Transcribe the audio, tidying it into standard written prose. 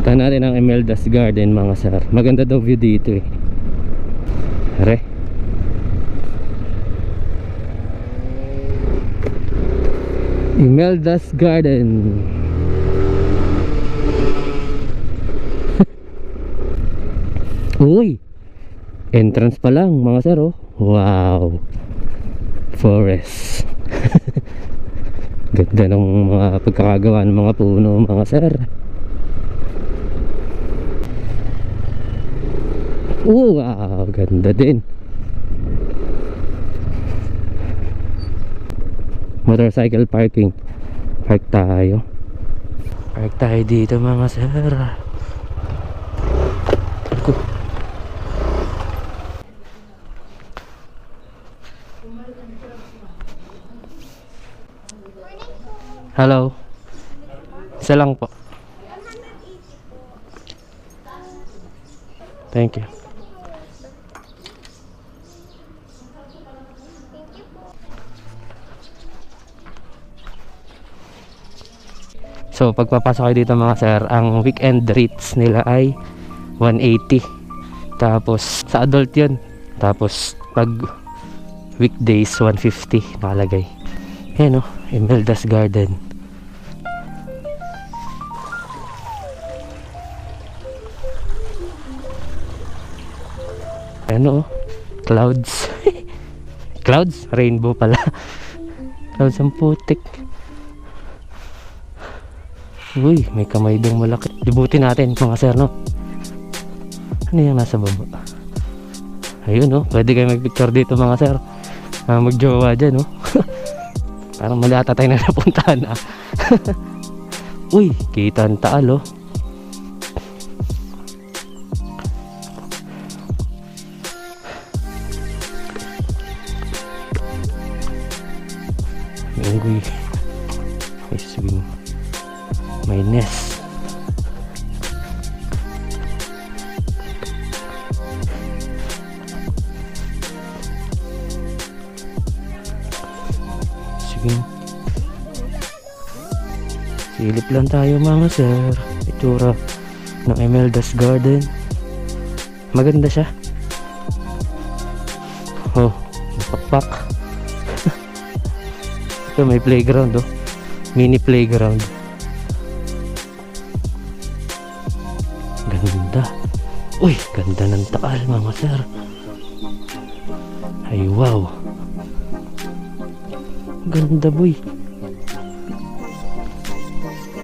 Punta natin ang Imelda's Garden mga sir. Maganda daw view dito eh. Are. Imelda's Garden. Uy, entrance pa lang mga sir oh. Wow, forest. Ganda ng mga pagkakagawa ng mga puno mga sir. Wow, ganda din. Motorcycle parking. Park tayo. Park tayo dito mga sir. Hello. Isa lang po. Thank you. So pagpapasok kayo dito mga sir, ang weekend rates nila ay 180. Tapos sa adult yun. Tapos pag weekdays 150 nakalagay. Ayan o, Imelda's Garden. Ano o, clouds. Clouds? Rainbow pala. Clouds ang putik. Uy, may kamay dong malaki. Libutin natin mga sir no. Ano yung nasa baba? Ayun o, pwede kayo mag-picture dito mga sir. Mag-jowa dyan o. Parang mali ata tayo na napuntahan ah. Uy, kita ang taal oh. May unggoy. May swing. May nest. Silip lang tayo mga sir. Itsura ng Imelda's Garden. Maganda siya. Oh, napakpak. Ito may playground oh. Mini playground. Ganda. Uy, ganda ng taal mga sir. Ay wow. Ganda boy.